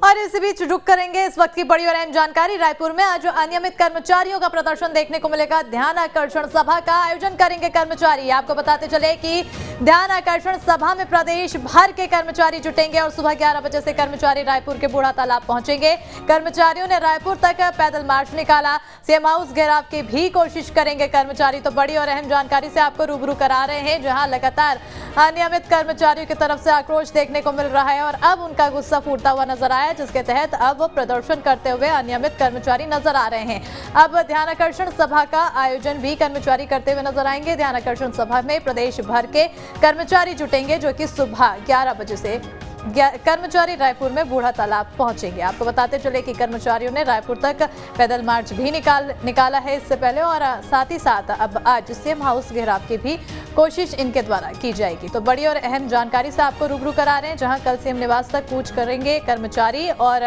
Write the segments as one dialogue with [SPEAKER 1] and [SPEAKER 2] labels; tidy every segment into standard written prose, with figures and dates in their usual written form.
[SPEAKER 1] और इसी बीच रुक करेंगे इस वक्त की बड़ी और अहम जानकारी। रायपुर में आज अनियमित कर्मचारियों का प्रदर्शन देखने को मिलेगा। ध्यान आकर्षण सभा का आयोजन करेंगे कर्मचारी। आपको बताते चले कि ध्यान आकर्षण सभा में प्रदेश भर के कर्मचारी जुटेंगे और सुबह 11 बजे से कर्मचारी रायपुर के बूढ़ा तालाब पहुंचेंगे। कर्मचारियों ने रायपुर तक पैदल मार्च निकाला। सीएम हाउस घेराव की भी कोशिश करेंगे कर्मचारी। तो बड़ी और अहम जानकारी से आपको रूबरू करा रहे हैं, जहां लगातार अनियमित कर्मचारियों की तरफ से आक्रोश देखने को मिल रहा है और अब उनका गुस्सा फूटता हुआ नजर आया, जिसके तहत अब वो प्रदर्शन करते हुए अनियमित कर्मचारी नजर आ रहे हैं। अब ध्यान आकर्षण सभा का आयोजन भी कर्मचारी करते हुए नजर आएंगे। ध्यान आकर्षण सभा में प्रदेश भर के कर्मचारी जुटेंगे, जो कि सुबह 11 बजे से कर्मचारी रायपुर में बूढ़ा तालाब पहुंचेंगे। आपको बताते चले कि कर्मचारियों ने रायपुर तक पैदल मार्च भी निकाला है इससे पहले, और साथ ही साथ अब आज सीएम हाउस घेराव की भी कोशिश इनके द्वारा की जाएगी। तो बड़ी और अहम जानकारी से आपको रूबरू करा रहे हैं, जहां कल सीएम निवास तक कूच करेंगे कर्मचारी और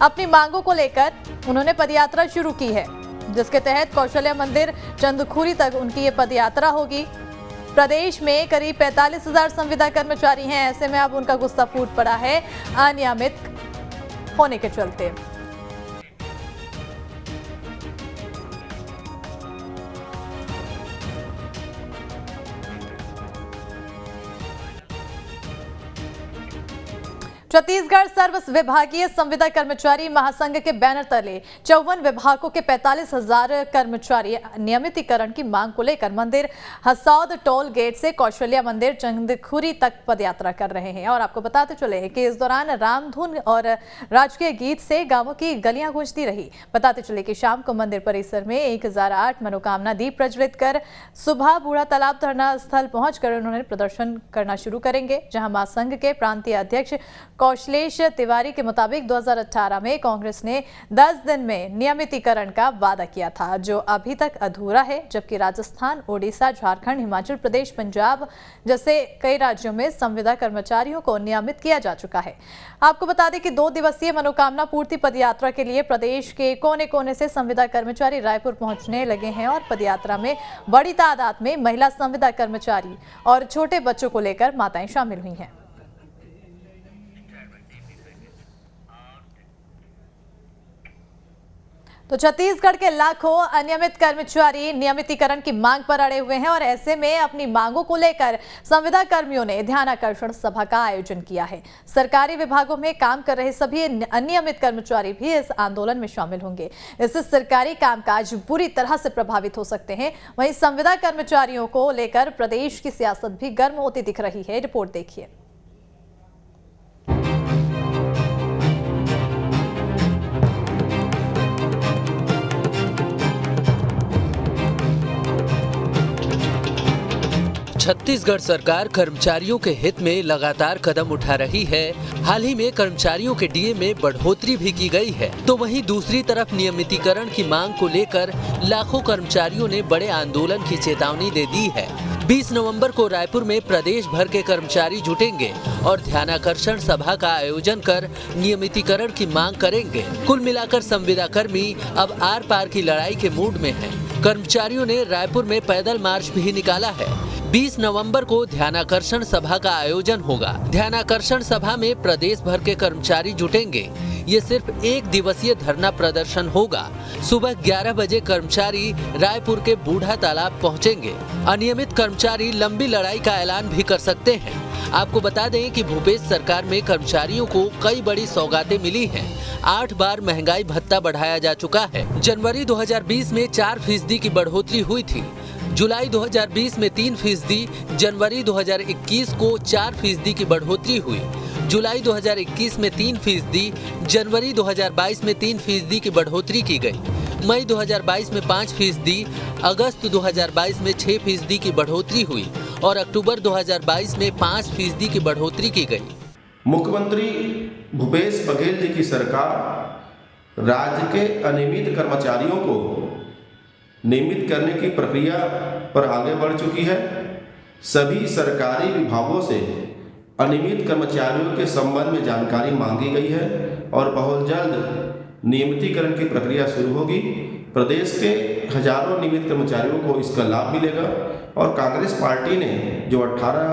[SPEAKER 1] अपनी मांगों को लेकर उन्होंने पदयात्रा शुरू की है, जिसके तहत कौशल्या मंदिर चंदखुरी तक उनकी ये पदयात्रा होगी। प्रदेश में करीब 45,000 संविदा कर्मचारी हैं। ऐसे में अब उनका गुस्सा फूट पड़ा है अनियमित होने के चलते। छत्तीसगढ़ सर्व विभागीय संविदा कर्मचारी महासंघ के बैनर तले 54 विभागों के 45,000 कर्मचारी नियमितीकरण की मांग को लेकर मंदिर हसौद टोल गेट से कौशल्या मंदिर चंदखुरी तक पदयात्रा कर रहे हैं। और आपको बताते चले कि इस दौरान रामधुन और राजकीय गीत से गांवों की गलियां गूंजती रही। बताते चले कि शाम को मंदिर परिसर में 1008 मनोकामना दीप प्रज्वलित कर सुबह बूढ़ा तालाब धरना स्थल पहुंचकर उन्होंने प्रदर्शन करना शुरू करेंगे, जहां महासंघ के प्रांतीय अध्यक्ष कौशलेश तिवारी के मुताबिक 2018 में कांग्रेस ने 10 दिन में नियमितीकरण का वादा किया था, जो अभी तक अधूरा है, जबकि राजस्थान, ओडिशा, झारखंड, हिमाचल प्रदेश, पंजाब जैसे कई राज्यों में संविदा कर्मचारियों को नियमित किया जा चुका है। आपको बता दें कि 2 दिवसीय मनोकामना पूर्ति पदयात्रा के लिए प्रदेश के कोने कोने से संविदा कर्मचारी रायपुर पहुंचने लगे हैं और पदयात्रा में बड़ी तादाद में महिला संविदा कर्मचारी और छोटे बच्चों को लेकर माताएं शामिल हुई हैं। तो छत्तीसगढ़ के लाखों अनियमित कर्मचारी नियमितीकरण की मांग पर अड़े हुए हैं और ऐसे में अपनी मांगों को लेकर संविदा कर्मियों ने ध्यान आकर्षण सभा का आयोजन किया है। सरकारी विभागों में काम कर रहे सभी अनियमित कर्मचारी भी इस आंदोलन में शामिल होंगे। इससे सरकारी कामकाज बुरी तरह से प्रभावित हो सकते हैं। वहीं संविदा कर्मचारियों को लेकर प्रदेश की सियासत भी गर्म होती दिख रही है। रिपोर्ट देखिए।
[SPEAKER 2] छत्तीसगढ़ सरकार कर्मचारियों के हित में लगातार कदम उठा रही है। हाल ही में कर्मचारियों के डीए में बढ़ोतरी भी की गई है, तो वहीं दूसरी तरफ नियमितीकरण की मांग को लेकर लाखों कर्मचारियों ने बड़े आंदोलन की चेतावनी दे दी है। 20 नवंबर को रायपुर में प्रदेश भर के कर्मचारी जुटेंगे और ध्यानाकर्षण सभा का आयोजन कर नियमितीकरण की मांग करेंगे। कुल मिलाकर संविदा कर्मी अब आर पार की लड़ाई के मूड में हैं। कर्मचारियों ने रायपुर में पैदल मार्च भी निकाला है। 20 नवंबर को ध्यानाकर्षण सभा का आयोजन होगा। ध्यानाकर्षण सभा में प्रदेश भर के कर्मचारी जुटेंगे। ये सिर्फ 1 दिवसीय धरना प्रदर्शन होगा। सुबह 11 बजे कर्मचारी रायपुर के बूढ़ा तालाब पहुंचेंगे। अनियमित कर्मचारी लंबी लड़ाई का ऐलान भी कर सकते हैं। आपको बता दें कि भूपेश सरकार में कर्मचारियों को कई बड़ी सौगातें मिली हैं। 8 बार महंगाई भत्ता बढ़ाया जा चुका है। जनवरी 2020 में 4% की बढ़ोतरी हुई थी। जुलाई 2020 में 3%, जनवरी 2021 को 4% की बढ़ोतरी हुई। जुलाई 2021 में 3%, जनवरी 2022 में 3% की बढ़ोतरी की गई। मई 2022 में 5%, अगस्त 2022 में 6% की बढ़ोतरी हुई और अक्टूबर 2022 में 5% की बढ़ोतरी की गई।
[SPEAKER 3] मुख्यमंत्री भूपेश बघेल जी की सरकार राज्य के अनियमित कर्मचारियों को नियमित करने की प्रक्रिया पर आगे बढ़ चुकी है। सभी सरकारी विभागों से अनियमित कर्मचारियों के संबंध में जानकारी मांगी गई है और बहुत जल्द नियमितीकरण की प्रक्रिया शुरू होगी। प्रदेश के हजारों नियमित कर्मचारियों को इसका लाभ मिलेगा और कांग्रेस पार्टी ने जो 18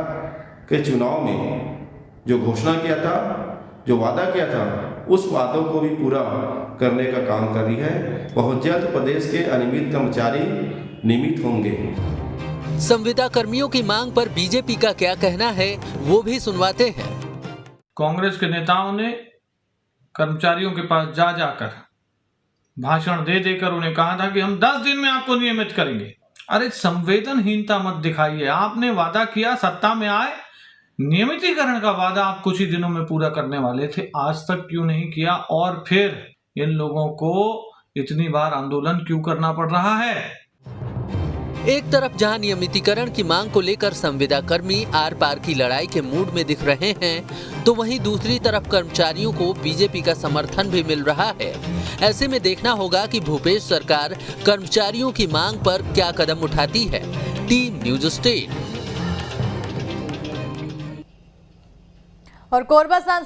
[SPEAKER 3] के चुनाव में जो घोषणा किया था, जो वादा किया था, उस वादों को भी पूरा करने का काम कर रही है। बहुत जल्द प्रदेश के अनियमित कर्मचारी नियमित होंगे।
[SPEAKER 2] संविदा कर्मियों की मांग पर बीजेपी का क्या कहना है वो भी सुनवाते हैं।
[SPEAKER 4] कांग्रेस के नेताओं ने कर्मचारियों के पास जाकर भाषण दे देकर उन्हें कहा था कि हम 10 दिन में आपको नियमित करेंगे। अरे संवेदनहीनता मत दिखाइए। आपने वादा किया, सत्ता में आए, नियमितीकरण का वादा आप कुछ ही दिनों में पूरा करने वाले थे, आज तक क्यों नहीं किया? और फिर इन लोगों को इतनी बार आंदोलन क्यों करना पड़ रहा है?
[SPEAKER 2] एक तरफ जहां नियमितीकरण की मांग को लेकर संविदा कर्मी आर पार की लड़ाई के मूड में दिख रहे हैं, तो वहीं दूसरी तरफ कर्मचारियों को बीजेपी का समर्थन भी मिल रहा है। ऐसे में देखना होगा कि भूपेश सरकार कर्मचारियों की मांग पर क्या कदम उठाती है। Team news state.
[SPEAKER 1] और कोरबा सांसद